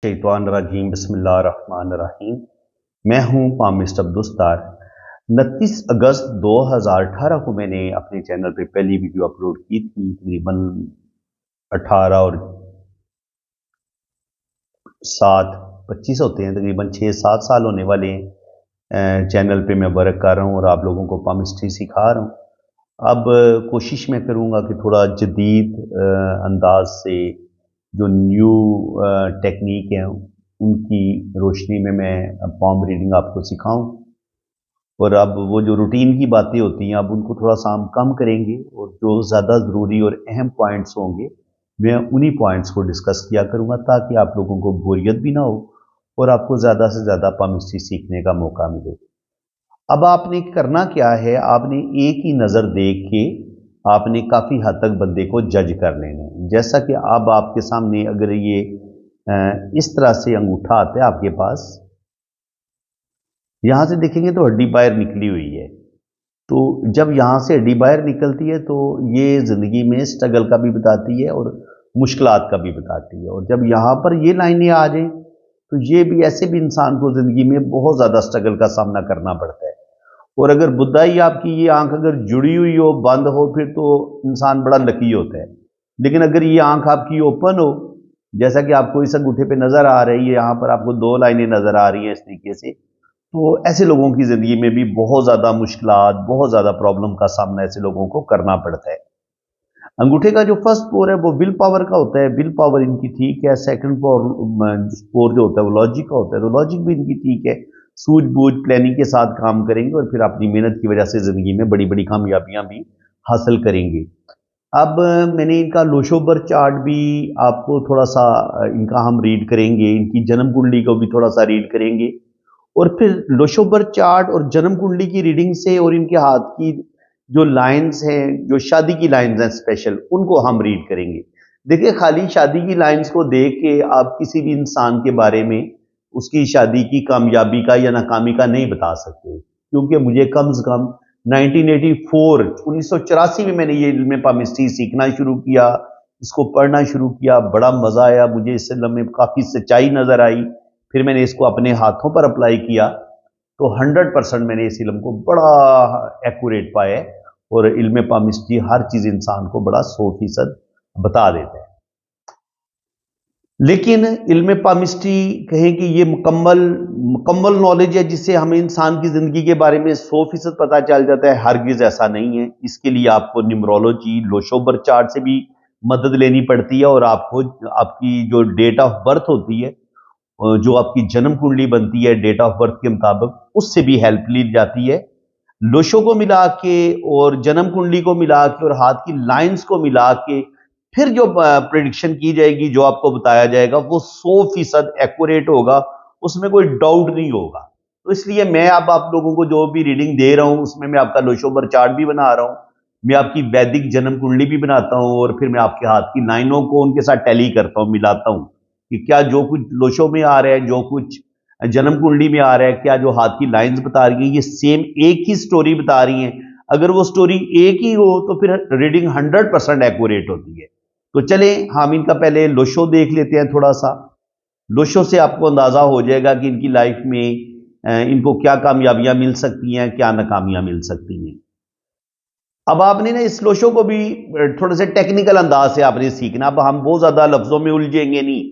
शैतानिर्रजीम बिस्मिल्लाहिर्रहमानिर्रहीम। मैं हूं पामिस्ट अब्दुस्तार। 29 अगस्त 2018 को मैंने अपने चैनल पे पहली वीडियो अपलोड की थी। तकरीबन 18 और 7 25 होते हैं, तकरीबन 6-7 साल होने वाले हैं चैनल पे मैं वर्क कर रहा हूं और आप लोगों को पामिस्ट्री सिखा रहा हूं। अब कोशिश मैं करूंगा कि थोड़ा जदीद अंदाज से जो न्यू टेक्निक है उनकी रोशनी में मैं पॉम रीडिंग आपको सिखाऊं। और अब वो जो रूटीन की बातें होती हैं अब उनको थोड़ा सा हम कम करेंगे और जो ज़्यादा ज़रूरी और अहम पॉइंट्स होंगे मैं उन्हीं पॉइंट्स को डिस्कस किया करूंगा ताकि आप लोगों को बोरियत भी ना हो और आपको ज़्यादा से ज़्यादा पामिस्ट्री सीखने का मौका मिले। अब आपने करना क्या है, आपने एक ही नज़र देख के आपने काफ़ी हद तक बंदे को जज कर लेना है। जैसा कि अब आपके सामने अगर ये इस तरह से अंगूठा आता है आपके पास, यहां से देखेंगे तो हड्डी बाहर निकली हुई है। तो जब यहां से हड्डी बाहर निकलती है तो ये ज़िंदगी में स्ट्रगल का भी बताती है और मुश्किलात का भी बताती है। और जब यहाँ पर ये लाइनें आ जाएं तो ये भी ऐसे भी इंसान को ज़िंदगी में बहुत ज़्यादा स्ट्रगल का सामना करना पड़ता है। और अगर बुदाई आपकी ये आंख अगर जुड़ी हुई हो, बंद हो, फिर तो इंसान बड़ा लकी होता है। लेकिन अगर ये आंख आपकी ओपन हो, जैसा कि आपको इस अंगूठे पे नजर आ रही है, यहाँ पर आपको 2 लाइनें नजर आ रही हैं इस तरीके से, तो ऐसे लोगों की जिंदगी में भी बहुत ज्यादा मुश्किलात, बहुत ज्यादा प्रॉब्लम का सामना ऐसे लोगों को करना पड़ता है। अंगूठे का जो फर्स्ट पोर है वो विल पावर का होता है, विल पावर इनकी ठीक है। सेकंड पोर जो होता है वो लॉजिक का होता है, तो लॉजिक भी इनकी ठीक है। सूझबूझ प्लानिंग के साथ काम करेंगे और फिर अपनी मेहनत की वजह से जिंदगी में बड़ी बड़ी कामयाबियां भी हासिल करेंगे। अब मैंने इनका लोशोबर चार्ट भी आपको थोड़ा सा इनका हम रीड करेंगे, इनकी जन्म कुंडली को भी थोड़ा सा रीड करेंगे और फिर लोशोबर चार्ट और जन्म कुंडली की रीडिंग से और इनके हाथ की जो लाइंस हैं, जो शादी की लाइंस हैं स्पेशल, उनको हम रीड करेंगे। देखिए, खाली शादी की लाइंस को देख के आप किसी भी इंसान के बारे में उसकी शादी की कामयाबी का या नाकामी का नहीं बता सकते, क्योंकि मुझे कम से कम 1984 1984 में मैंने ये इल्म पामिस्ट्री सीखना शुरू किया, इसको पढ़ना शुरू किया। बड़ा मजा आया मुझे, इस इल्म में काफी सच्चाई नजर आई। फिर मैंने इसको अपने हाथों पर अप्लाई किया तो 100% मैंने इस इल्म को बड़ा एक्यूरेट पाया और इल्म पामिस्ट्री हर चीज इंसान को बड़ा 100% बता देता है। लेकिन इल्म पामिस्ट्री कहें कि ये मुकम्मल मुकम्मल नॉलेज है जिससे हमें इंसान की जिंदगी के बारे में 100% पता चल जाता है, हरगिज ऐसा नहीं है। इसके लिए आपको न्यूमरोलॉजी, लोशोबर चार्ट से भी मदद लेनी पड़ती है और आपको आपकी जो डेट ऑफ बर्थ होती है, जो आपकी जन्म कुंडली बनती है डेट ऑफ बर्थ के मुताबिक, उससे भी हेल्प ली जाती है। लोशो को मिला के और जन्म कुंडली को मिला के और हाथ की लाइंस को मिला के फिर जो प्रिडिक्शन की जाएगी, जो आपको बताया जाएगा, वो 100% एक्यूरेट होगा, उसमें कोई डाउट नहीं होगा। तो इसलिए मैं अब आप लोगों को जो भी रीडिंग दे रहा हूं उसमें मैं आपका लोशोबर चार्ट भी बना रहा हूं, मैं आपकी वैदिक जन्म कुंडली भी बनाता हूं और फिर मैं आपके हाथ की लाइनों को उनके साथ टैली करता हूं, मिलाता हूं कि क्या जो कुछ लोशो में आ रहा है, जो कुछ जन्म कुंडली में आ रहा है, क्या जो हाथ की लाइंस बता रही हैं ये सेम एक ही स्टोरी बता रही हैं। अगर वो स्टोरी एक ही हो तो फिर रीडिंग 100% एक्यूरेट होती है। तो चलें हम इनका पहले लोशो देख लेते हैं थोड़ा सा। लोशो से आपको अंदाजा हो जाएगा कि इनकी लाइफ में इनको क्या कामयाबियां मिल सकती हैं, क्या नाकामियां मिल सकती हैं। अब आपने ना इस लोशो को भी थोड़े से टेक्निकल अंदाज से आपने सीखना। अब हम बहुत ज्यादा लफ्जों में उलझेंगे नहीं।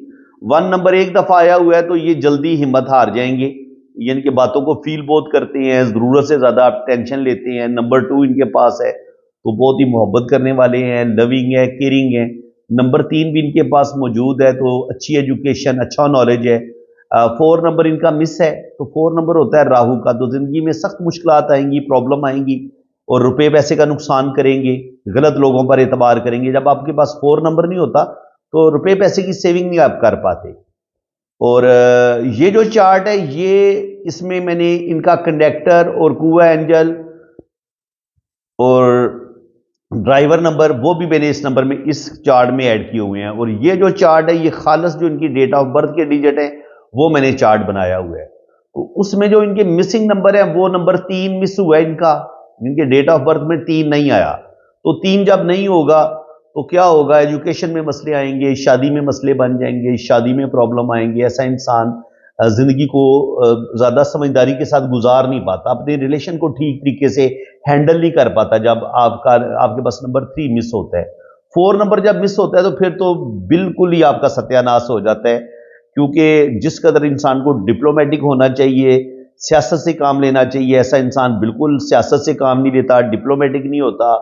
1 नंबर एक दफा आया हुआ है तो ये जल्दी हिम्मत हार जाएंगे, यानी कि बातों को फील बहुत करते हैं, जरूरत से ज्यादा आप टेंशन लेते हैं। नंबर 2 इनके पास है तो बहुत ही मोहब्बत करने वाले हैं, लविंग है, केयरिंग है। नंबर 3 भी इनके पास मौजूद है तो अच्छी एजुकेशन, अच्छा नॉलेज है। 4 नंबर इनका मिस है तो 4 नंबर होता है राहु का, तो जिंदगी में सख्त मुश्किलात आएंगी, प्रॉब्लम आएंगी और रुपए पैसे का नुकसान करेंगे, गलत लोगों पर एतबार करेंगे। जब आपके पास 4 नंबर नहीं होता तो रुपए पैसे की सेविंग नहीं आप कर पाते। और ये जो चार्ट है ये, इसमें मैंने इनका कंडक्टर और कुआ एंजल और ड्राइवर नंबर वो भी मैंने इस नंबर में, इस चार्ट में ऐड किए हुए हैं। और ये जो चार्ट है ये खालस जो इनकी डेट ऑफ बर्थ के डिजिट है वो मैंने चार्ट बनाया हुआ है। तो उसमें जो इनके मिसिंग नंबर है वो नंबर 3 मिस हुआ है इनका, इनके डेट ऑफ बर्थ में 3 नहीं आया। तो 3 जब नहीं होगा तो क्या होगा, एजुकेशन में मसले आएंगे, शादी में मसले बन जाएंगे, शादी में प्रॉब्लम आएंगे। ऐसा इंसान जिंदगी को ज्यादा समझदारी के साथ गुजार नहीं पाता, अपने रिलेशन को ठीक तरीके से हैंडल नहीं कर पाता जब आपके पास नंबर 3 मिस होता है। 4 नंबर जब मिस होता है तो फिर तो बिल्कुल ही आपका सत्यानाश हो जाता है, क्योंकि जिस कदर इंसान को डिप्लोमेटिक होना चाहिए, सियासत से काम लेना चाहिए, ऐसा इंसान बिल्कुल सियासत से काम नहीं लेता, डिप्लोमेटिक नहीं होता,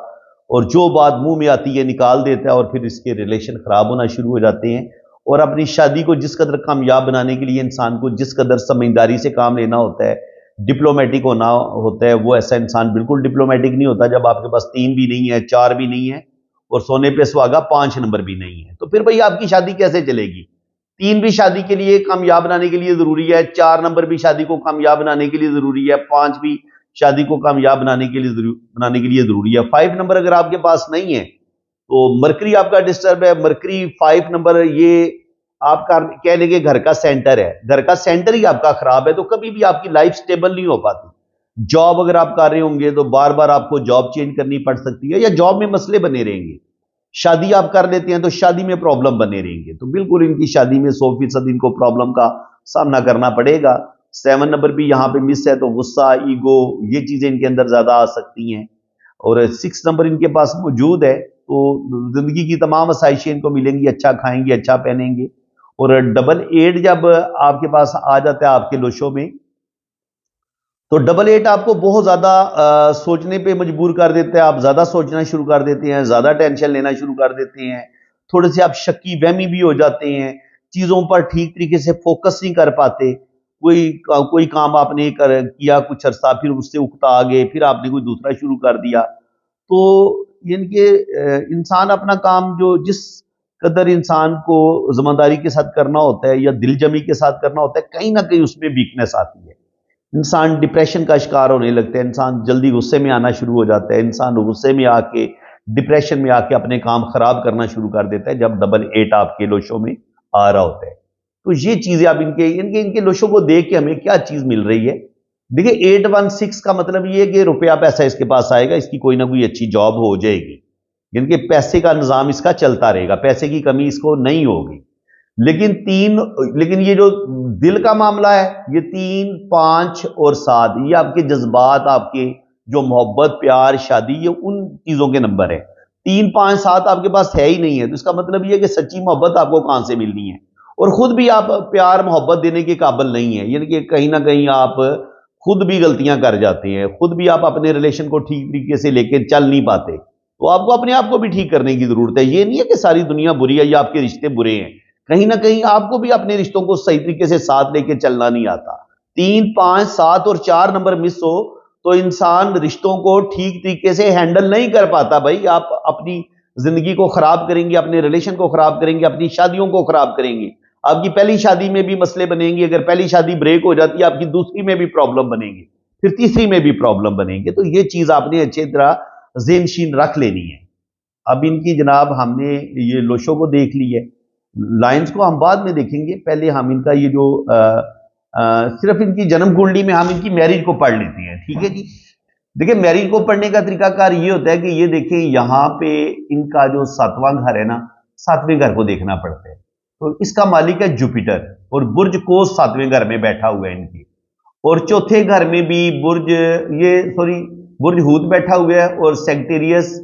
और जो बात मुंह में आती है निकाल देता है, और फिर इसके रिलेशन खराब होना शुरू हो जाते हैं। और अपनी शादी को जिस कदर कामयाब बनाने के लिए इंसान को जिस कदर समझदारी से काम लेना होता है, डिप्लोमेटिक होना होता है, वो ऐसा इंसान बिल्कुल डिप्लोमेटिक नहीं होता जब आपके पास 3 भी नहीं है, 4 भी नहीं है, और सोने पे सुहागा 5 नंबर भी नहीं है। तो फिर भाई आपकी शादी कैसे चलेगी? 3 भी शादी के लिए कामयाब बनाने के लिए जरूरी है, 4 नंबर भी शादी को कामयाब बनाने के लिए जरूरी है, 5 भी शादी को कामयाब बनाने के लिए जरूरी है। 5 नंबर अगर आपके पास नहीं है तो मरकरी आपका डिस्टर्ब है। मरकरी 5 नंबर, ये आपका कह लेंगे घर का सेंटर है, घर का सेंटर ही आपका खराब है, तो कभी भी आपकी लाइफ स्टेबल नहीं हो पाती। जॉब अगर आप कर रहे होंगे तो बार बार आपको जॉब चेंज करनी पड़ सकती है, या जॉब में मसले बने रहेंगे। शादी आप कर लेते हैं तो शादी में प्रॉब्लम बने रहेंगे, तो बिल्कुल इनकी शादी में 100% इनको प्रॉब्लम का सामना करना पड़ेगा। 7 नंबर भी यहां पे मिस है, तो गुस्सा, ईगो, ये चीजें इनके अंदर ज्यादा आ सकती हैं। और 6 नंबर इनके पास मौजूद है, तो जिंदगी की तमाम आसाइशें इनको मिलेंगी, अच्छा खाएंगे, अच्छा पहनेंगे। और 8 जब आपके पास आ जाता है आपके लोशों में, तो 8 आपको बहुत ज्यादा सोचने पे मजबूर कर देता है। आप ज्यादा सोचना शुरू कर देते हैं, ज्यादा टेंशन लेना शुरू कर देते हैं, थोड़े से आप शक्की वहमी भी हो जाते हैं, चीजों पर ठीक तरीके से फोकस नहीं कर पाते। कोई काम आपने किया कुछ अरसा, फिर उससे उकता आ गए, फिर आपने कोई दूसरा शुरू कर दिया। तो इनके इंसान अपना काम जो जिस कदर इंसान को जिम्मेदारी के साथ करना होता है या दिलजमी के साथ करना होता है, कहीं ना कहीं उसमें वीकनेस आती है। इंसान डिप्रेशन का शिकार होने लगता है, इंसान जल्दी गुस्से में आना शुरू हो जाता है, इंसान गुस्से में आके डिप्रेशन में आके अपने काम खराब करना शुरू कर देता है जब 8 आपके लोशों में आ रहा होता है। तो ये चीजें आप इनके इनके इनके लोशों को देख के हमें क्या चीज मिल रही है? देखिए, 816 का मतलब ये है कि रुपया पैसा इसके पास आएगा, इसकी कोई ना कोई अच्छी जॉब हो जाएगी, इनके पैसे का निजाम इसका चलता रहेगा, पैसे की कमी इसको नहीं होगी। लेकिन ये जो दिल का मामला है, ये 3, 5 और 7, ये आपके जज्बात, आपके जो मोहब्बत, प्यार, शादी, ये उन चीजों के नंबर है। 3, 5, 7 आपके पास है ही नहीं है, तो इसका मतलब ये है कि सच्ची मोहब्बत आपको कहां से मिलनी है? और खुद भी आप प्यार मोहब्बत देने के काबिल नहीं है, यानी कि कहीं ना कहीं आप खुद भी गलतियां कर जाते हैं, खुद भी आप अपने रिलेशन को ठीक तरीके से लेकर चल नहीं पाते। तो आपको अपने आप को भी ठीक करने की जरूरत है। ये नहीं है कि सारी दुनिया बुरी है या आपके रिश्ते बुरे हैं, कहीं ना कहीं आपको भी अपने रिश्तों को सही तरीके से साथ लेके चलना नहीं आता। 3, 5, 7 और 4 नंबर मिस हो तो इंसान रिश्तों को ठीक तरीके से हैंडल नहीं कर पाता। भाई, आप अपनी जिंदगी को खराब करेंगे, अपने रिलेशन को खराब करेंगे, अपनी शादियों को खराब करेंगे। आपकी पहली शादी में भी मसले बनेंगे, अगर पहली शादी ब्रेक हो जाती है आपकी दूसरी में भी प्रॉब्लम बनेंगे, फिर तीसरी में भी प्रॉब्लम बनेंगे। तो ये चीज आपने अच्छी तरह ज़हनशीन रख लेनी है। अब इनकी जनाब हमने ये लोशों को देख ली है, लाइंस को हम बाद में देखेंगे, पहले हम इनका ये जो सिर्फ इनकी जन्म कुंडली में हम इनकी मैरिज को पढ़ लेते हैं। ठीक है जी। देखिए, मैरिज को पढ़ने का तरीकाकार ये होता है कि ये देखें, यहाँ पे इनका जो 7वां घर है ना, 7वें घर को देखना पड़ता है। तो इसका मालिक है जुपिटर, और बुर्ज कोस 7वें घर में बैठा हुआ है इनकी, और चौथे घर में भी बुर्ज हूत बैठा हुआ है, और सेक्टेरियस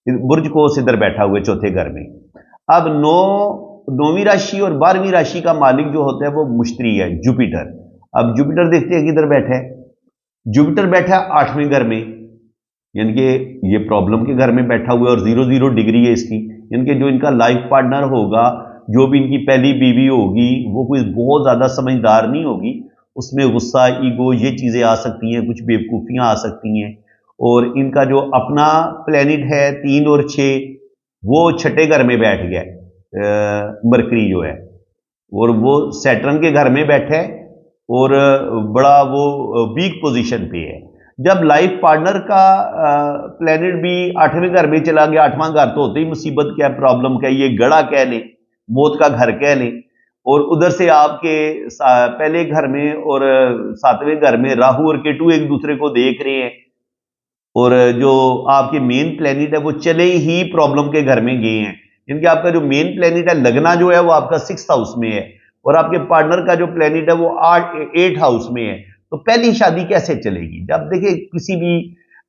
बुर्ज कोस इधर बैठा हुआ है चौथे घर में। अब 9वीं राशि और 12वीं राशि का मालिक जो होता है वो मुश्तरी है, जुपिटर। अब जुपिटर देखते हैं किधर बैठा है, जुपिटर बैठा है 8वें घर में, यानी कि ये प्रॉब्लम के घर में बैठा हुआ है, और 0 डिग्री है इसकी, यानी कि जो इनका लाइफ पार्टनर होगा, जो भी इनकी पहली बीवी होगी, वो कोई बहुत ज्यादा समझदार नहीं होगी, उसमें गुस्सा, ईगो, ये चीजें आ सकती हैं, कुछ बेवकूफियां आ सकती हैं। और इनका जो अपना प्लेनेट है 3 और 6, वो 6ठे घर में बैठ गया, मरकरी जो है, और वो सैटर्न के घर में बैठा है, और बड़ा वो वीक पोजीशन पे है। जब लाइफ पार्टनर का प्लेनेट भी 8वें घर में चला गया, 8वां घर तो होते ही मुसीबत क्या, प्रॉब्लम क्या, ये गड़ा कह लें, मौत का घर कह लें। और उधर से आपके पहले घर में और 7वें घर में राहु और केतु एक दूसरे को देख रहे हैं, और जो आपके मेन प्लेनेट है वो चले ही प्रॉब्लम के घर में गए हैं, इनके आपका जो मेन प्लेनेट है लगना जो है वो आपका 6th हाउस में है, और आपके पार्टनर का जो प्लेनेट है वो 8 हाउस में है। तो पहली शादी कैसे चलेगी? जब देखिए किसी भी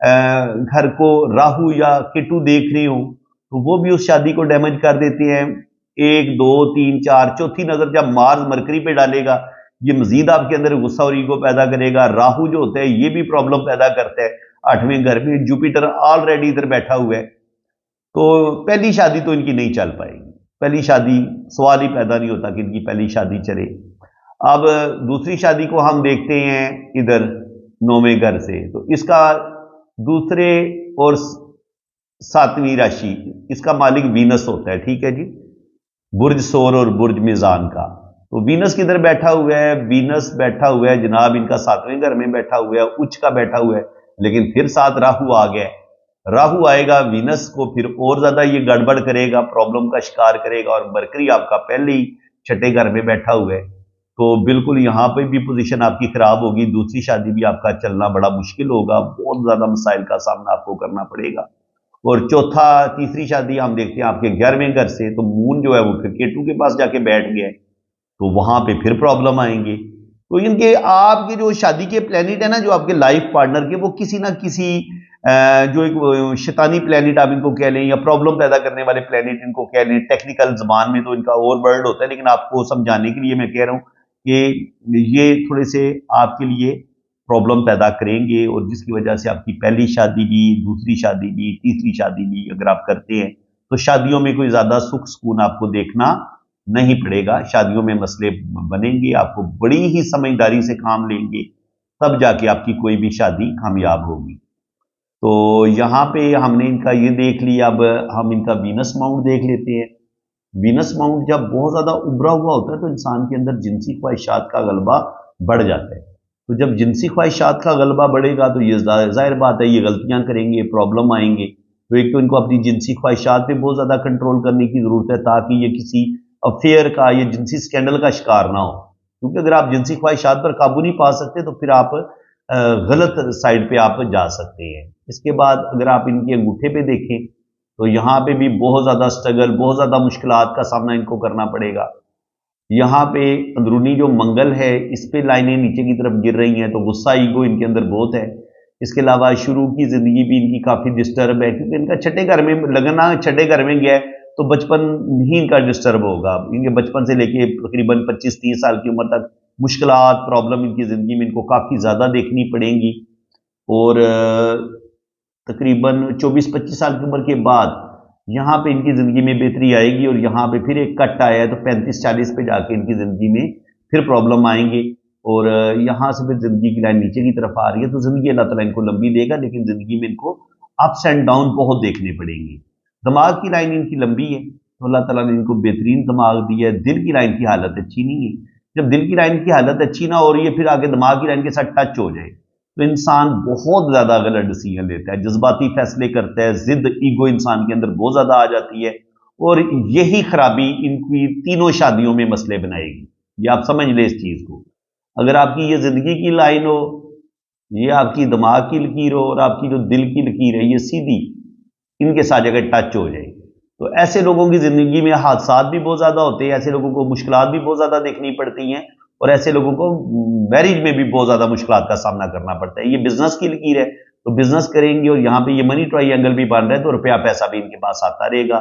घर को राहु या केतु देख रही हो तो वो भी उस शादी को डैमेज कर देते हैं। 1 2 3 4 चौथी नजर जब मार्स मरकरी पे डालेगा, ये मजीद आपके अंदर गुस्सा और ईगो पैदा करेगा। राहु जो होता है ये भी प्रॉब्लम पैदा करता है। 8वें घर में जुपिटर ऑलरेडी इधर बैठा हुआ है, तो पहली शादी तो इनकी नहीं चल पाएगी। पहली शादी सवाल ही पैदा नहीं होता कि इनकी पहली शादी चले। अब दूसरी शादी को हम देखते हैं इधर 9वें घर से, तो इसका दूसरे और 7वीं राशि, इसका मालिक वीनस होता है, ठीक है जी, बुर्ज सौर और बुर्ज मिजान का। तो वीनस किधर बैठा हुआ है? वीनस बैठा हुआ है जनाब इनका 7वें घर में बैठा हुआ है, उच्च का बैठा हुआ है, लेकिन फिर साथ राहु आ गया। राहु आएगा वीनस को फिर और ज्यादा ये गड़बड़ करेगा, प्रॉब्लम का शिकार करेगा, और मरकरी आपका पहले ही 6ठे घर में बैठा हुआ है, तो बिल्कुल यहां पर भी पोजीशन आपकी खराब होगी। दूसरी शादी भी आपका चलना बड़ा मुश्किल होगा, बहुत ज्यादा मसाइल का सामना आपको करना पड़ेगा। और चौथा तीसरी शादी हम देखते हैं आपके 11वें घर से, तो मून जो है वो फिर केतु के पास जाके बैठ गया, तो वहां पे फिर प्रॉब्लम आएंगे। तो इनके आपके जो शादी के प्लेनेट है ना, जो आपके लाइफ पार्टनर के, वो किसी ना किसी जो एक शैतानी प्लेनेट आप इनको कह लें, या प्रॉब्लम पैदा करने वाले प्लेनेट इनको कह लें। टेक्निकल जबान में तो इनका और वर्ड होता है, लेकिन आपको समझाने के लिए मैं कह रहा हूं कि ये थोड़े से आपके लिए प्रॉब्लम पैदा करेंगे, और जिसकी वजह से आपकी पहली शादी भी, दूसरी शादी भी, तीसरी शादी भी अगर आप करते हैं तो शादियों में कोई ज्यादा सुख सुकून आपको देखना नहीं पड़ेगा। शादियों में मसले बनेंगे, आपको बड़ी ही समझदारी से काम लेंगे, तब जाके आपकी कोई भी शादी कामयाब होगी। तो यहां पे हमने इनका ये देख लिया, अब हम इनका वीनस माउंट देख लेते हैं। वीनस माउंट जब बहुत ज्यादा उभरा हुआ होता है तो इंसान के अंदर जिनसी ख्वाहिशात का गलबा बढ़ जाता है। तो जब जिनसी ख्वाहिशात का गलबा बढ़ेगा तो ये जाहिर बात है ये गलतियां करेंगे, प्रॉब्लम आएंगे। तो एक तो इनको अपनी जिनसी ख्वाहिशात पे बहुत ज्यादा कंट्रोल करने की जरूरत है, ताकि ये किसी अफेयर का, ये जिनसी स्कैंडल का शिकार ना हो। क्योंकि अगर आप जिनसी ख्वाहिशात पर काबू नहीं पा सकते तो फिर आप गलत साइड पे आप जा सकते हैं। इसके बाद अगर आप इनके अंगूठे पे देखें तो यहाँ पे भी बहुत ज्यादा स्ट्रगल, बहुत ज्यादा मुश्किलात का सामना इनको करना पड़ेगा। यहाँ पे अंदरूनी जो मंगल है इस पे लाइनें नीचे की तरफ गिर रही हैं, तो गुस्सा ईगो इनके अंदर बहुत है। इसके अलावा शुरू की जिंदगी भी इनकी काफी डिस्टर्ब है, क्योंकि इनका 6ठे घर में लगना, 6ठे घर में गया है, तो बचपन ही इनका डिस्टर्ब होगा। इनके बचपन से लेके तकरीबन 25-30 साल की उम्र तक मुश्किलात, प्रॉब्लम इनकी जिंदगी में इनको काफी ज्यादा देखनी पड़ेंगी। और तकरीबन 24-25 साल की उम्र के बाद यहाँ पे इनकी जिंदगी में बेहतरी आएगी, और यहाँ पे फिर एक कट आया है तो 35-40 पे जाके इनकी जिंदगी में फिर प्रॉब्लम आएंगे, और यहाँ से फिर जिंदगी की लाइन नीचे की तरफ आ रही है। तो जिंदगी अल्लाह ताला इनको लंबी देगा, लेकिन जिंदगी में इनको अप्स एंड डाउन बहुत देखने पड़ेंगे। दिमाग की लाइन इनकी लंबी है, तो अल्लाह ताला ने इनको बेहतरीन दिमाग दिया है। दिल की लाइन की हालत अच्छी नहीं है। जब दिल की लाइन की हालत अच्छी ना हो रही है, फिर आगे दिमाग की लाइन के साथ टच हो जाए तो इंसान बहुत ज्यादा गलत डिसीजन लेता है, जज्बाती फैसले करता है, जिद ईगो इंसान के अंदर बहुत ज्यादा आ जाती है, और यही खराबी इनकी तीनों शादियों में मसले बनाएगी। ये आप समझ ले इस चीज को। अगर आपकी ये जिंदगी की लाइन हो, ये आपकी दिमाग की लकीर हो, और आपकी जो दिल की लकीर है ये सीधी इनके साथ अगर टच हो जाए, तो ऐसे लोगों की जिंदगी में हादसात भी बहुत ज्यादा होते हैं, ऐसे लोगों को मुश्किलात भी बहुत ज्यादा देखनी पड़ती हैं, और ऐसे लोगों को मैरिज में भी बहुत ज्यादा मुश्किलात का सामना करना पड़ता है। ये बिजनेस की लकीर है, तो बिजनेस करेंगे, और यहाँ पे ये मनी ट्रायंगल भी बन रहा है, तो रुपया पैसा भी इनके पास आता रहेगा,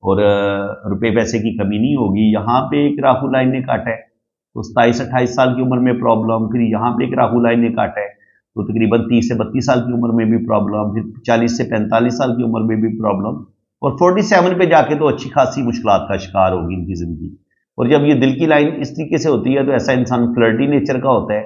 और रुपये पैसे की कमी नहीं होगी। यहाँ पे एक राहु लाइन ने काटा है, तो 27-28 साल की उम्र में प्रॉब्लम, फिर यहाँ पे एक राहु लाइन ने काटा है, तो तकरीबन 30 से 32 साल की उम्र में भी प्रॉब्लम, फिर 40 से 45 साल की उम्र में भी प्रॉब्लम, और 47 पे जाके तो अच्छी खासी मुश्किलात का शिकार होगी इनकी जिंदगी। और जब ये दिल की लाइन इस तरीके से होती है तो ऐसा इंसान फ्लर्टी नेचर का होता है,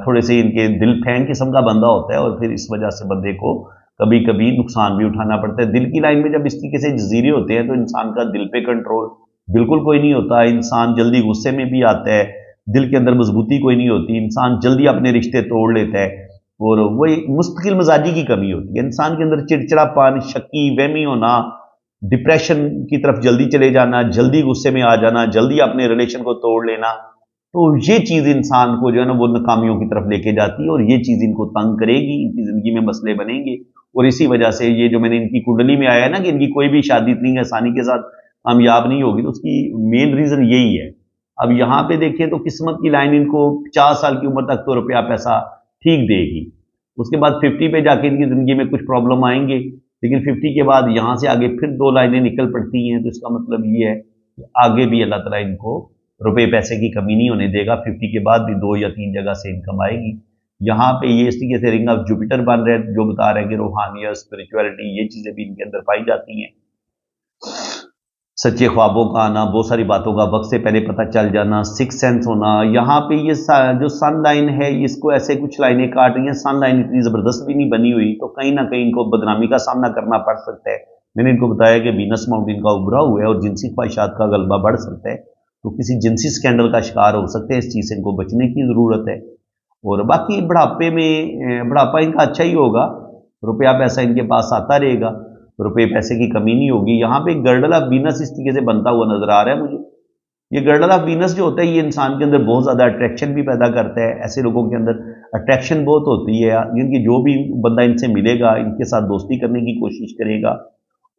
थोड़े से इनके दिल फैंग किस्म का बंदा होता है, और फिर इस वजह से बंदे को कभी कभी नुकसान भी उठाना पड़ता है। दिल की लाइन में जब इस तरीके से जजीरे होते हैं तो इंसान का दिल पे कंट्रोल बिल्कुल कोई नहीं होता, इंसान जल्दी गुस्से में भी आता है, दिल के अंदर मजबूती कोई नहीं होती, इंसान जल्दी अपने रिश्ते तोड़ लेता है, और वही मुस्तकिल मिजाजी की कमी होती है। इंसान के अंदर चिड़चिड़ापन, शक्की, वहमी होना, डिप्रेशन की तरफ जल्दी चले जाना, जल्दी गुस्से में आ जाना, जल्दी अपने रिलेशन को तोड़ लेना, तो ये चीज इंसान को जो है ना वो नाकामियों की तरफ लेके जाती है और ये चीज इनको तंग करेगी, इनकी जिंदगी में मसले बनेंगे। और इसी वजह से ये जो मैंने इनकी कुंडली में आया है ना कि इनकी कोई भी शादी इतनी आसानी के साथ कामयाब नहीं होगी, तो उसकी मेन रीजन यही है। अब यहाँ पे देखिए तो किस्मत की लाइन इनको 50 साल की उम्र तक तो रुपया पैसा ठीक देगी। उसके बाद 50 पे जाके इनकी जिंदगी में कुछ प्रॉब्लम आएंगे, लेकिन 50 के बाद यहां से आगे फिर दो लाइनें निकल पड़ती हैं। तो इसका मतलब ये है कि आगे भी अल्लाह ताला इनको रुपए पैसे की कमी नहीं होने देगा। 50 के बाद भी 2 या 3 जगह से इनकम आएगी। यहाँ पे ये इस तरीके से रिंग ऑफ जुपिटर बन रहे हैं, जो बता रहे हैं कि रूहानियत, स्पिरिचुअलिटी, ये चीजें भी इनके अंदर पाई जाती हैं। सच्चे ख्वाबों का आना, बहुत सारी बातों का वक्त से पहले पता चल जाना, सिक्स सेंस होना। यहाँ पे ये जो सन लाइन है, इसको ऐसे कुछ लाइनें काट रही हैं। सन लाइन इतनी जबरदस्त भी नहीं बनी हुई, तो कहीं ना कहीं इनको बदनामी का सामना करना पड़ सकता है। मैंने इनको बताया कि वीनस माउंट इनका उभरा हुआ है और जिनसी ख्वाहिशात का गलबा बढ़ सकता है, तो किसी जिनसी स्कैंडल का शिकार हो सकते हैं। इस चीज से इनको बचने की जरूरत है। और बाकी बुढ़ापे में बुढ़ापा इनका अच्छा ही होगा, रुपया पैसा इनके पास आता रहेगा, रुपये पैसे की कमी नहीं होगी। यहाँ पे गर्डल ऑफ वीनस इस तरीके से बनता हुआ नजर आ रहा है मुझे। ये गर्डल ऑफ वीनस जो होता है, ये इंसान के अंदर बहुत ज्यादा अट्रैक्शन भी पैदा करता है। ऐसे लोगों के अंदर अट्रैक्शन बहुत होती है, इनकी जो भी बंदा इनसे मिलेगा, इनके साथ दोस्ती करने की कोशिश करेगा।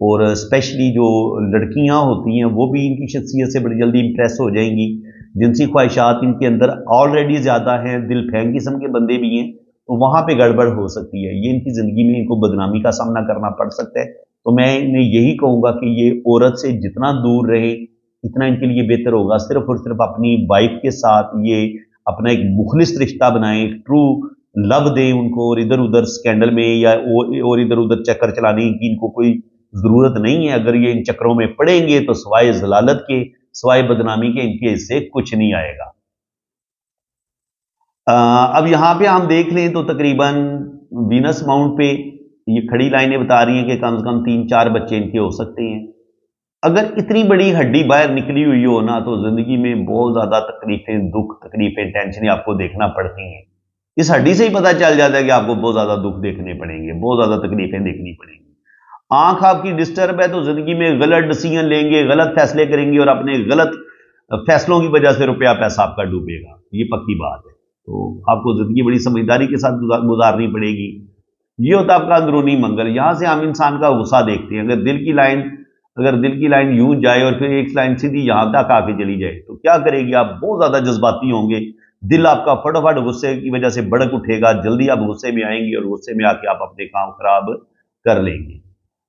और स्पेशली जो लड़कियां होती हैं, वो भी इनकी शख्सियत से बड़ी जल्दी इंप्रेस हो जाएंगी। जिनसी ख्वाहिशात इनके अंदर ऑलरेडी ज्यादा हैं, दिल फेंक किस्म के बंदे भी हैं, तो वहां पे गड़बड़ हो सकती है। ये इनकी जिंदगी में इनको बदनामी का सामना करना पड़ सकता है। तो मैं इन्हें यही कहूंगा कि ये औरत से जितना दूर रहे, इतना इनके लिए बेहतर होगा। सिर्फ और सिर्फ अपनी वाइफ के साथ ये अपना एक मुखलिस रिश्ता बनाएं, ट्रू लव दें उनको, और इधर उधर स्कैंडल में या और इधर उधर चक्कर चलाने की इनको कोई जरूरत नहीं है। अगर ये इन चक्करों में पड़ेंगे तो सवाए जलालत के, सवाए बदनामी के, इनके इससे कुछ नहीं आएगा। अब यहां पे हम देख लें तो तकरीबन वीनस माउंट पे ये खड़ी लाइनें बता रही हैं कि कम से कम 3-4 बच्चे इनके हो सकते हैं। अगर इतनी बड़ी हड्डी बाहर निकली हुई हो ना, तो जिंदगी में बहुत ज्यादा तकलीफें, दुख, तकलीफें, टेंशन आपको देखना पड़ती हैं। इस हड्डी से ही पता चल जाता है कि आपको बहुत ज्यादा दुख देखने पड़ेंगे, बहुत ज्यादा तकलीफें देखनी पड़ेंगी। आंख आपकी डिस्टर्ब है तो जिंदगी में गलत डिसीजन लेंगे, गलत फैसले करेंगे, और अपने गलत फैसलों की वजह से रुपया पैसा आपका डूबेगा, ये पक्की बात है। तो आपको जिंदगी बड़ी समझदारी के साथ गुजारनी पड़ेगी। ये होता है आपका अंदरूनी मंगल। यहां से हम इंसान का गुस्सा देखते हैं। अगर दिल की लाइन यूं जाए और फिर एक लाइन सीधी यहां तक आके चली जाए, तो क्या करेगी? आप बहुत ज्यादा जज्बाती होंगे, दिल आपका फटाफट गुस्से की वजह से भड़क उठेगा, जल्दी आप गुस्से में आएंगे और गुस्से में आके आप अपने काम खराब कर लेंगे।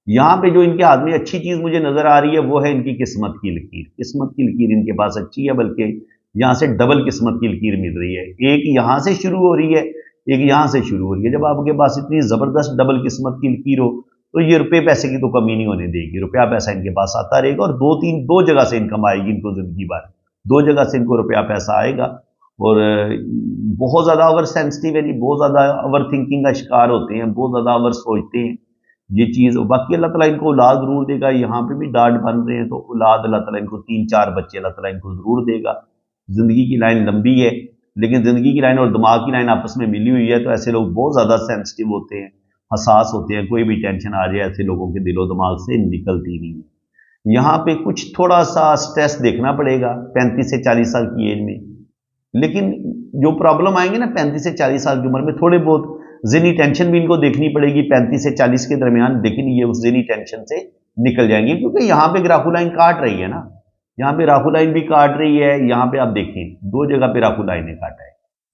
यहाँ पे जो इनके हाथ में अच्छी चीज मुझे नजर आ रही है, वो है इनकी किस्मत की लकीर। किस्मत की लकीर इनके पास अच्छी है, बल्कि यहां से डबल किस्मत की लकीर मिल रही है। एक यहां से शुरू हो रही है, एक यहां से शुरू हो रही है। जब आपके पास इतनी जबरदस्त डबल किस्मत की लकीर हो, तो ये रुपये पैसे की तो कमी नहीं होने देगी। रुपया पैसा इनके पास आता रहेगा और दो जगह से इनकम आएगी इनको जिंदगी भर। दो जगह से इनको रुपया पैसा आएगा। और बहुत ज्यादा ओवर सेंसिटिव है जी, बहुत ज्यादा ओवर थिंकिंग का शिकार होते हैं, बहुत ज्यादा ओवर सोचते हैं ये चीज। बाकी अल्लाह ताला इनको औलाद जरूर देगा। यहाँ पे भी डांट बन रहे हैं, तो औलाद अल्लाह ताला इनको 3-4 बच्चे अल्लाह ताला इनको जरूर देगा। जिंदगी की लाइन लंबी है, लेकिन जिंदगी की लाइन और दिमाग की लाइन आपस में मिली हुई है, तो ऐसे लोग बहुत ज्यादा सेंसिटिव होते हैं, हसास होते हैं। कोई भी टेंशन आ जाए, ऐसे लोगों के दिलो दिमाग से निकलती नहीं है। यहाँ पे कुछ थोड़ा सा स्ट्रेस देखना पड़ेगा 35 से 40 साल की एज में। लेकिन जो प्रॉब्लम आएंगे ना 35 से 40 साल की उम्र में, थोड़े बहुत ज़हनी टेंशन भी इनको देखनी पड़ेगी 35 से 40 के दरमियान, लेकिन ये उस ज़हनी टेंशन से निकल जाएंगे, क्योंकि यहाँ पे राखू लाइन काट रही है ना। यहाँ पे राखू लाइन भी काट रही है। यहाँ पे आप देखें, दो जगह पे राखू लाइन ने काटा है,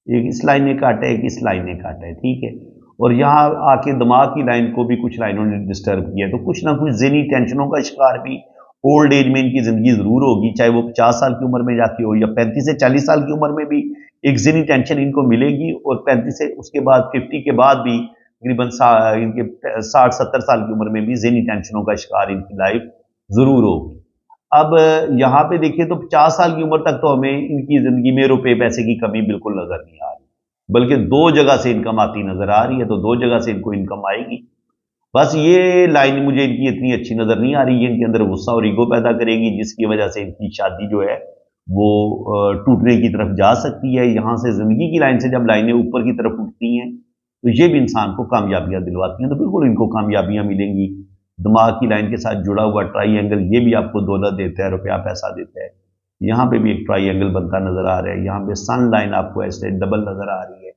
एक इस लाइन ने काटा है, एक इस लाइन ने काटा है, ठीक है। और यहाँ आके दिमाग की लाइन को भी कुछ लाइनों ने डिस्टर्ब किया है। तो कुछ ना कुछ ज़हनी टेंशनों का शिकार भी ओल्ड एज में इनकी जिंदगी जरूर होगी, चाहे वो 50 साल की उम्र में जाके हो या 35 से 40 साल की उम्र में भी एक ज़हनी टेंशन इनको मिलेगी। और 35 से उसके बाद 50 के बाद भी तकरीबन इनके 60-70 साल की उम्र में भी ज़हनी टेंशनों का शिकार इनकी लाइफ जरूर होगी। अब यहाँ पे देखिए तो 50 साल की उम्र तक तो हमें इनकी जिंदगी में रुपए पैसे की कमी बिल्कुल नजर नहीं आ रही, बल्कि दो जगह से इनकम आती नजर आ रही है। तो दो जगह से इनको इनकम आएगी। बस ये लाइन मुझे इनकी इतनी अच्छी नजर नहीं आ रही है। इनके अंदर गुस्सा और ईगो पैदा करेगी, जिसकी वजह से इनकी शादी जो है वो टूटने की तरफ जा सकती है। यहां से जिंदगी की लाइन से जब लाइनें ऊपर की तरफ उठती हैं, तो ये भी इंसान को कामयाबियां दिलवाती हैं। तो बिल्कुल इनको कामयाबियां मिलेंगी। दिमाग की लाइन के साथ जुड़ा हुआ ट्राई एंगल, ये भी आपको दौलत देता है, रुपया पैसा देता है। यहाँ पे भी एक ट्राइंगल बनता नजर आ रहा है, यहाँ पे सन लाइन आपको ऐसे डबल नजर आ रही है,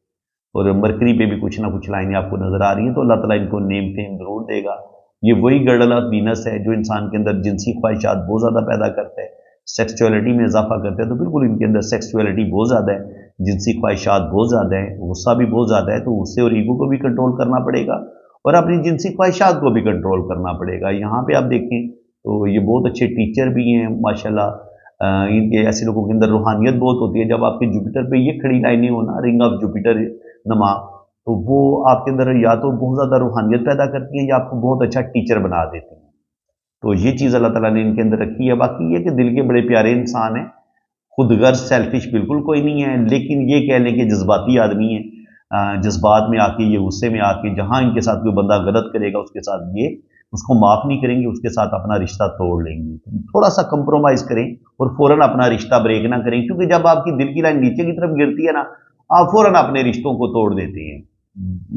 और मरकरी पे भी कुछ ना कुछ लाइनें आपको नजर आ रही हैं। तो अल्लाह ताला इनको नेम फेम जरूर देगा। ये वही गर्डल ऑफ वीनस है जो इंसान के अंदर जिनसी ख्वाहिशात बहुत ज़्यादा पैदा करता है, सेक्सुअलिटी में इजाफा करता है। तो बिल्कुल इनके अंदर सेक्सुअलिटी बहुत ज़्यादा है, जिनसी ख्वाहिशात बहुत ज़्यादा है, गुस्सा भी बहुत ज़्यादा है। तो उससे और ईगो को भी कंट्रोल करना पड़ेगा और अपनी जिनसी ख्वाहिशात को भी कंट्रोल करना पड़ेगा। यहाँ पे आप देखें तो ये बहुत अच्छे टीचर भी हैं माशाल्लाह। इनके ऐसे लोगों के अंदर रूहानियत बहुत होती है। जब आपके जुपिटर पे ये खड़ी लाइनें हो ना, रिंग ऑफ जुपिटर नमा, तो वो आपके अंदर या तो बहुत ज़्यादा रूहानियत पैदा करती है या आपको बहुत अच्छा टीचर बना देती हैं। तो ये चीज़ अल्लाह ताला ने इनके अंदर रखी है। बाकी ये कि दिल के बड़े प्यारे इंसान हैं, खुदगर्ज सेल्फिश बिल्कुल कोई नहीं है, लेकिन ये कह लें कि जज्बाती आदमी है। जज्बात में आके, ये गुस्से में आके जहाँ इनके साथ कोई बंदा गलत करेगा उसके साथ ये उसको माफ़ नहीं करेंगे, उसके साथ अपना रिश्ता तोड़ लेंगे। थोड़ा सा कंप्रोमाइज़ करें और फ़ौरन अपना रिश्ता ब्रेक ना करें, क्योंकि जब आपकी दिल की लाइन नीचे की तरफ गिरती है ना, आप फ़ौरन अपने रिश्तों को तोड़ देते हैं।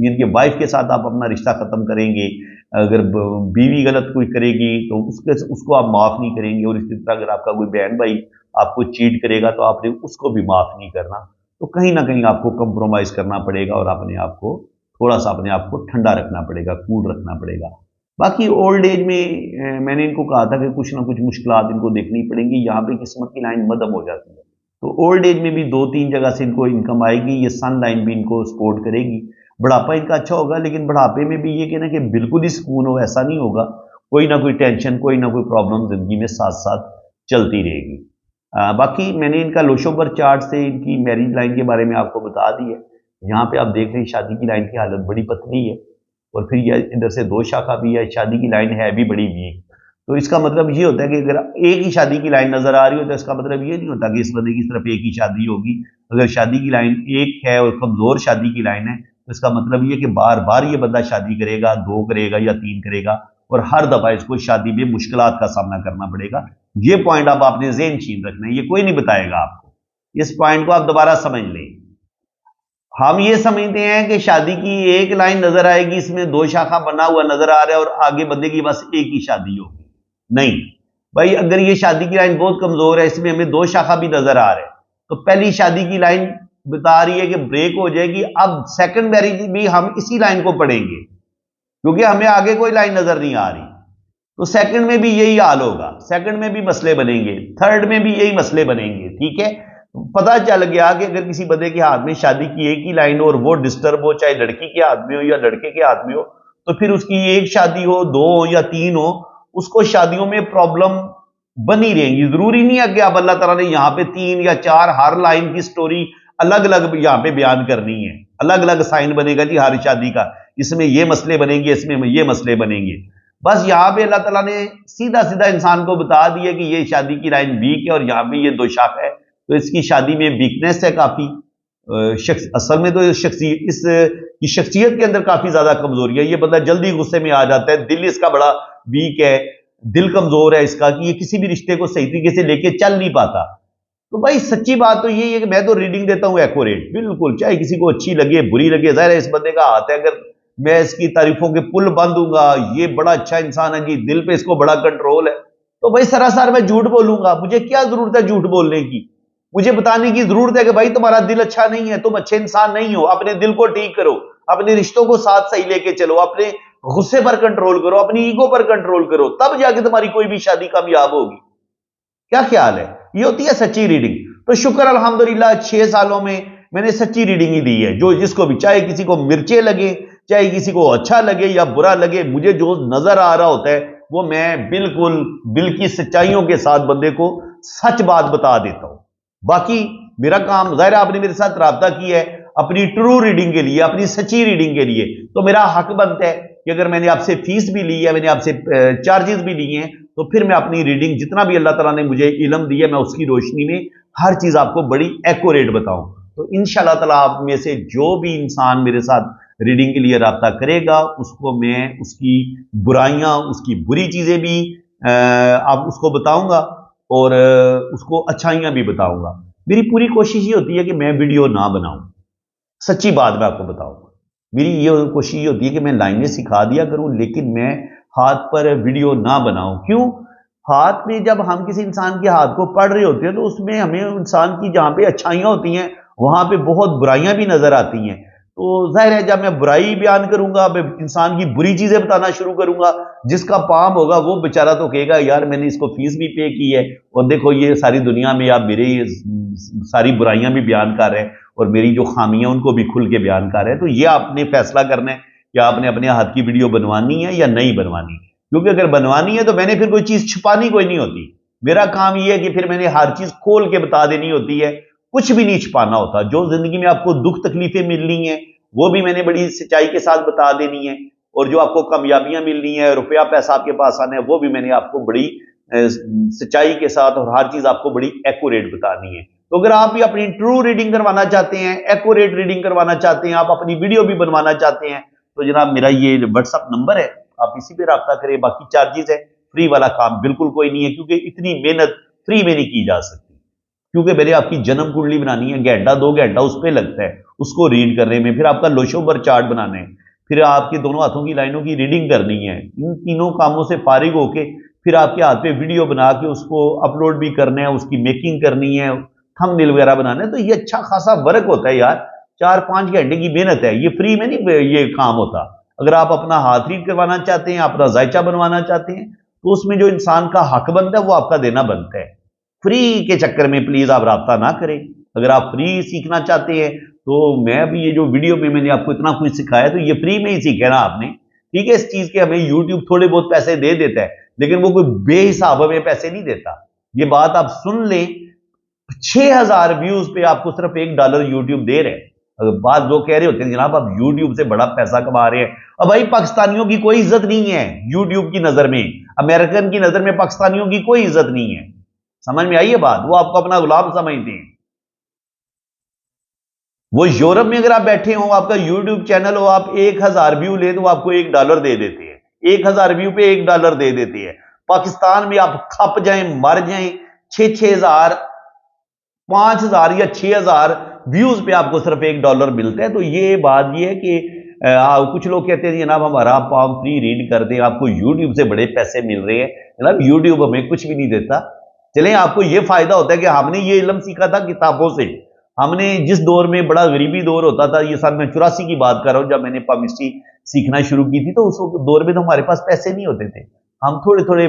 इनके वाइफ के साथ आप अपना रिश्ता ख़त्म करेंगे, अगर बीवी गलत कोई करेगी तो उसको आप माफ़ नहीं करेंगे, और इसी तरह अगर आपका कोई बहन भाई आपको चीट करेगा तो आपने उसको भी माफ़ नहीं करना। तो कहीं ना कहीं आपको कंप्रोमाइज़ करना पड़ेगा और अपने आप को थोड़ा सा अपने आप को ठंडा रखना पड़ेगा, कूल रखना पड़ेगा। बाकी ओल्ड एज में मैंने इनको कहा था कि कुछ ना कुछ मुश्किलात इनको देखनी पड़ेंगी। यहाँ पे किस्मत की लाइन मध्यम हो जाती है, तो ओल्ड एज में भी 2-3 जगह से इनको इनकम आएगी। ये सन लाइन भी इनको सपोर्ट करेगी। बुढ़ापा इनका अच्छा होगा, लेकिन बुढ़ापे में भी ये कहना कि बिल्कुल ही सुकून हो ऐसा नहीं होगा। कोई ना कोई टेंशन, कोई ना कोई प्रॉब्लम जिंदगी में साथ साथ चलती रहेगी। बाकी मैंने इनका लोशोबर चार्ट से इनकी मैरिज लाइन के बारे में आपको बता दी है। यहाँ पे आप देख रहे हैं शादी की लाइन की हालत बड़ी पतली है, और फिर ये इधर से 2 शाखा भी है, शादी की लाइन है भी बड़ी वीक। तो इसका मतलब ये होता है कि अगर एक ही शादी की लाइन नजर आ रही हो तो इसका मतलब ये नहीं होता कि इस बंदे की सिर्फ एक ही शादी होगी। अगर शादी की लाइन एक है और कमजोर शादी की लाइन है तो इसका मतलब ये कि बार बार ये बंदा शादी करेगा, 2 करेगा या 3 करेगा, और हर दफा इसको शादी में मुश्किलात का सामना करना पड़ेगा। ये पॉइंट आप आपने ज़हन शीन रखना है, ये कोई नहीं बताएगा आपको। इस पॉइंट को आप दोबारा समझ लें। हम ये समझते हैं कि शादी की एक लाइन नजर आएगी, इसमें 2 शाखा बना हुआ नजर आ रहा है और आगे बंदे की बस एक ही शादी होगी। नहीं भाई, अगर ये शादी की लाइन बहुत कमजोर है, इसमें हमें 2 शाखा भी नजर आ रहे हैं, तो पहली शादी की लाइन बता रही है कि ब्रेक हो जाएगी। अब सेकंड मैरिज भी हम इसी लाइन को पढ़ेंगे, क्योंकि हमें आगे कोई लाइन नजर नहीं आ रही। तो सेकंड में भी यही हाल होगा, सेकंड में भी मसले बनेंगे, थर्ड में भी यही मसले बनेंगे। ठीक है, पता चल गया कि अगर किसी बंदे के हाथ में शादी की एक ही लाइन हो और वो डिस्टर्ब हो, चाहे लड़की के हाथ में हो या लड़के के हाथ में हो, तो फिर उसकी एक शादी हो, 2 हो या 3 हो, उसको शादियों में प्रॉब्लम बनी रहेंगी। जरूरी नहीं है कि अब अल्लाह ताला ने यहाँ पे 3 या 4 हर लाइन की स्टोरी अलग अलग यहाँ पे बयान करनी है। अलग अलग साइन बनेगा जी हर शादी का, इसमें ये मसले बनेंगे, इसमें ये मसले बनेंगे। बस यहाँ पे अल्लाह ताला ने सीधा सीधा इंसान को बता दिया कि ये शादी की लाइन वीक है और यहाँ पे ये 2 शाखा है, तो इसकी शादी में वीकनेस है काफी। शख्स असल में तो की शख्सियत के अंदर काफी ज्यादा कमजोरी है। ये बंदा जल्दी गुस्से में आ जाता है, दिल इसका बड़ा वीक है, दिल कमजोर है इसका, कि ये किसी भी रिश्ते को सही तरीके से लेके चल नहीं पाता। तो भाई सच्ची बात तो यही है कि मैं तो रीडिंग देता हूं एक्यूरेट, बिल्कुल, चाहे किसी को अच्छी लगे बुरी लगे। जाहिर है इस बंदे का हाथ है, अगर मैं इसकी तारीफों के पुल बांधूंगा, ये बड़ा अच्छा इंसान है जी, दिल पे इसको बड़ा कंट्रोल है, तो भाई सरासर मैं झूठ बोलूंगा। मुझे क्या जरूरत है झूठ बोलने की? मुझे बताने की जरूरत है कि भाई तुम्हारा दिल अच्छा नहीं है, तुम अच्छे इंसान नहीं हो, अपने दिल को ठीक करो, अपने रिश्तों को साथ सही लेके चलो, अपने गुस्से पर कंट्रोल करो, अपनी ईगो पर कंट्रोल करो, तब जाके तुम्हारी कोई भी शादी कामयाब होगी। क्या ख्याल है? ये होती है सच्ची रीडिंग। तो शुक्र अल्हम्दुलिल्लाह 6 सालों में मैंने सच्ची रीडिंग ही दी है। जो जिसको भी, चाहे किसी को मिर्चे लगे, चाहे किसी को अच्छा लगे या बुरा लगे, मुझे जो नजर आ रहा होता है वो मैं बिल्कुल दिल की सच्चाइयों के साथ बंदे को सच बात बता देता हूं। बाकी मेरा काम, जाहिर है आपने मेरे साथ राब्ता किया है अपनी ट्रू रीडिंग के लिए, अपनी सच्ची रीडिंग के लिए, तो मेरा हक बनता है कि अगर मैंने आपसे फीस भी ली है, मैंने आपसे चार्जेस भी लिए हैं, तो फिर मैं अपनी रीडिंग जितना भी अल्लाह ताला ने मुझे इल्म दिया, मैं उसकी रोशनी में हर चीज आपको बड़ी एक्यूरेट बताऊं। तो इंशाल्लाह ताला आप में से जो भी इंसान मेरे साथ रीडिंग के लिए राब्ता करेगा, उसको मैं उसकी बुराइयां, उसकी बुरी चीजें भी आप उसको बताऊंगा, और उसको अच्छाइयां भी बताऊंगा। मेरी पूरी कोशिश ये होती है कि मैं वीडियो ना बनाऊं, सच्ची बात मैं आपको बताऊंगा। मेरी ये कोशिश ये होती है कि मैं लाइनें सिखा दिया करूं, लेकिन मैं हाथ पर वीडियो ना बनाऊं। क्यों? हाथ में जब हम किसी इंसान के हाथ को पढ़ रहे होते हैं तो उसमें हमें इंसान की जहां पे अच्छाइयां होती हैं वहां पे बहुत बुराइयां भी नजर आती हैं। तो जाहिर है जब मैं बुराई बयान करूंगा, मैं इंसान की बुरी चीजें बताना शुरू करूंगा, जिसका पाम होगा वो बेचारा तो कहेगा यार मैंने इसको फीस भी पे की है और देखो ये सारी दुनिया में आप मेरी सारी बुराइयां भी बयान कर रहे हैं और मेरी जो खामियां उनको भी खुल के बयान कर रहे हैं। तो ये आपने फैसला करना है कि आपने अपने हाथ की वीडियो बनवानी है या नहीं बनवानी। क्योंकि अगर बनवानी है तो मैंने फिर कोई चीज छुपानी कोई नहीं होती। मेरा काम यह है कि फिर मैंने हर चीज खोल के बता देनी होती है, कुछ भी नहीं छुपाना होता। जो जिंदगी में आपको दुख तकलीफें मिलनी है वो भी मैंने बड़ी सच्चाई के साथ बता देनी है, और जो आपको कामयाबियां मिलनी है, रुपया पैसा आपके पास आना है, वो भी मैंने आपको बड़ी सच्चाई के साथ और हर चीज आपको बड़ी एक्यूरेट बतानी है। तो अगर आप भी अपनी ट्रू रीडिंग करवाना चाहते हैं, एक्यूरेट रीडिंग करवाना चाहते हैं, आप अपनी वीडियो भी बनवाना चाहते हैं, तो जनाब मेरा ये व्हाट्सअप नंबर है, आप इसी पे राब्ता करें। बाकी चार्जेस है, फ्री वाला काम बिल्कुल कोई नहीं है, क्योंकि इतनी मेहनत फ्री में नहीं की जा सकती। क्योंकि मैंने आपकी जन्म कुंडली बनानी है, घंटा 2 घंटा उस पर लगता है उसको रीड करने में, फिर आपका लोशोबर चार्ट बनाना है, फिर आपके दोनों हाथों की लाइनों की रीडिंग करनी है। इन तीनों कामों से फारिग होके फिर आपके हाथ पे वीडियो बना के उसको अपलोड भी करना है, उसकी मेकिंग करनी है, थंबनेल वगैरह बनाना है। तो ये अच्छा खासा वर्क होता है यार, 4-5 घंटे की मेहनत है, ये फ्री में नहीं ये काम होता। अगर आप अपना हाथ रीड करवाना चाहते हैं, अपना जायचा बनवाना चाहते हैं, तो उसमें जो इंसान का हक बनता है वो आपका देना बनता है। फ्री के चक्कर में प्लीज आप राब्ता ना करें। अगर आप फ्री सीखना चाहते हैं तो मैं भी ये जो वीडियो में मैंने आपको इतना कुछ सिखाया तो ये फ्री में ही सीखे ना आपने। ठीक है, इस चीज के हमें यूट्यूब थोड़े बहुत पैसे दे देता है, लेकिन वो कोई बेहिसाब में पैसे नहीं देता। ये बात आप सुन ले, 6000 व्यूज पे आपको सिर्फ $1 यूट्यूब दे रहे हैं। अगर बात जो कह रहे होते हैं जनाब आप यूट्यूब से बड़ा पैसा कमा रहे हैं, अब भाई पाकिस्तानियों की कोई इज्जत नहीं है यूट्यूब की नजर में, अमेरिकन की नजर में पाकिस्तानियों की कोई इज्जत नहीं है। समझ में आई है बात? वो आपको अपना गुलाम समझते हैं। वो यूरोप में अगर आप बैठे हो, आपका यूट्यूब चैनल हो, आप 1000 व्यू ले तो आपको $1 दे देते हैं। 1000 व्यू पे $1 दे देते हैं। पाकिस्तान में आप खप जाएं, मर जाएं, 6-6000 5000 या 6000 व्यूज पे आपको सिर्फ $1 मिलता है। तो ये बात ये है कि कुछ लोग कहते हैं जनाब हमारा पाम फ्री रीड कर दें, आपको यूट्यूब से बड़े पैसे मिल रहे हैं। जनाब यूट्यूब हमें कुछ भी नहीं देता। चलें, आपको ये फायदा होता है कि हमने ये इल्म सीखा था किताबों से। हमने जिस दौर में बड़ा गरीबी दौर होता था, ये साल मैं 84 की बात कर रहा हूं, जब मैंने पामिस्ट्री सीखना शुरू की थी, तो उस दौर में तो हमारे पास पैसे नहीं होते थे। हम थोड़े थोड़े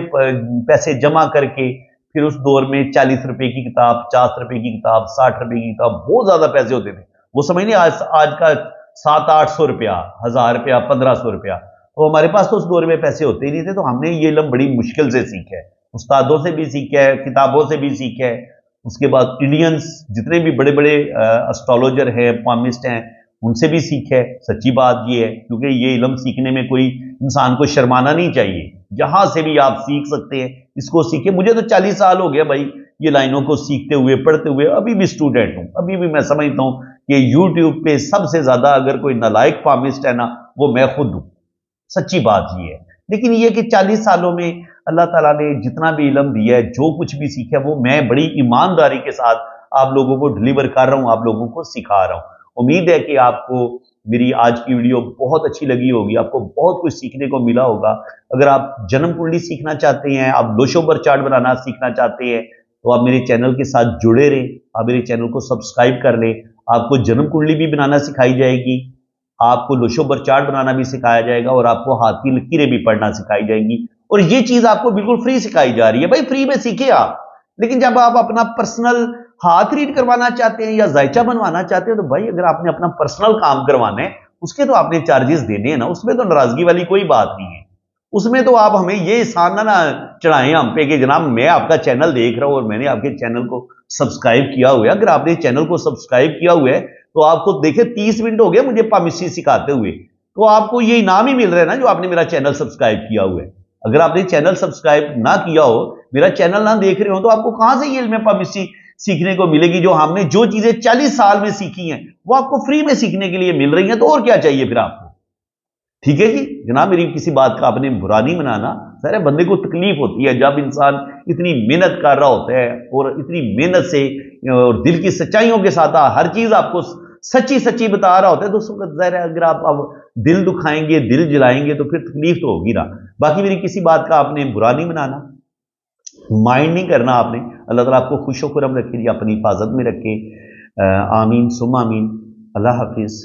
पैसे जमा करके फिर उस दौर में 40 रुपए की किताब, 50 रुपए की किताब, 60 रुपए की किताब, बहुत ज्यादा पैसे होते थे वो समय। नहीं आज का 700-800 रुपया, 1000 रुपया, 1500 रुपया, तो हमारे पास तो उस दौर में पैसे होते ही नहीं थे। तो हमने ये इल्म बड़ी मुश्किल से सीखा है, उस्तादों से भी सीखा है, किताबों से भी सीखा है। उसके बाद इंडियंस जितने भी बड़े बड़े एस्ट्रोलॉजर हैं, पामिस्ट हैं, उनसे भी सीखा है। सच्ची बात ये है, क्योंकि ये इल्म सीखने में कोई इंसान को शर्माना नहीं चाहिए, जहां से भी आप सीख सकते हैं, इसको सीखे। मुझे तो 40 साल हो गया भाई ये लाइनों को सीखते हुए, पढ़ते हुए, अभी भी स्टूडेंट हूं। अभी भी मैं समझता हूं कि यूट्यूब पे सबसे ज्यादा अगर कोई नालायक पामिस्ट है ना, वो मैं खुद हूं। सच्ची बात ये है। लेकिन ये कि 40 सालों में अल्लाह ताला ने जितना भी इल्म दिया है, जो कुछ भी सीखा है, वो मैं बड़ी ईमानदारी के साथ आप लोगों को डिलीवर कर रहा हूं, आप लोगों को सिखा रहा हूं। उम्मीद है कि आपको मेरी आज की वीडियो बहुत अच्छी लगी होगी, आपको बहुत कुछ सीखने को मिला होगा। अगर आप जन्म कुंडली सीखना चाहते हैं, आप लोशोबर चार्ट बनाना सीखना चाहते हैं, तो आप मेरे चैनल के साथ जुड़े रहें। आप मेरे चैनल को सब्सक्राइब कर लें। आपको जन्म कुंडली भी बनाना सिखाई जाएगी, आपको लोशोबर चार्ट बनाना भी सिखाया जाएगा, और आपको हाथ की लकीरें भी पढ़ना सिखाई जाएंगी। और ये चीज आपको बिल्कुल फ्री सिखाई जा रही है। भाई फ्री में सीखे आप। लेकिन जब आप अपना पर्सनल हाथ रीड करवाना चाहते हैं या जायचा बनवाना चाहते हैं, तो भाई अगर आपने अपना पर्सनल काम करवाना है, उसके तो आपने चार्जेस देने हैं ना। उसमें तो नाराजगी वाली कोई बात नहीं है। उसमें तो आप हमें ये एहसान ना चढ़ाएं हम पे कि जनाब मैं आपका चैनल देख रहा हूं और मैंने आपके चैनल को सब्सक्राइब किया हुआ है। अगर आपने चैनल को सब्सक्राइब किया हुआ है तो आपको देखे 30 मिनट हो गए मुझे पामिस्ट्री सिखाते हुए, तो आपको ये इनाम ही मिल रहा है ना, जो आपने मेरा चैनल सब्सक्राइब किया हुआ है। अगर आपने चैनल सब्सक्राइब ना किया हो, मेरा चैनल ना देख रहे हो, तो आपको कहां से ये इल्म पामिस्ट्री सीखने को मिलेगी? जो हमने जो चीजें 40 साल में सीखी हैं वो आपको फ्री में सीखने के लिए मिल रही हैं, तो और क्या चाहिए फिर आपको? ठीक है जी जनाब, मेरी किसी बात का आपने बुरा नहीं मनाना। सारे बंदे को तकलीफ होती है जब इंसान इतनी मेहनत कर रहा होता है और इतनी मेहनत से और दिल की सच्चाइयों के साथ हर चीज आपको सच्ची सच्ची बता रहा होता है, तो उस वक्त ज़ाहिर है अगर आप अब दिल दुखाएंगे, दिल जलाएंगे, तो फिर तकलीफ तो होगी ना। बाकी मेरी किसी बात का आपने बुरा नहीं मनाना। माइंड नहीं करना आपने। अल्लाह ताला आपको खुश खुरम रखे जी, अपनी हिफाजत में रखे। आमीन सुम आमीन। अल्लाह हाफिज़।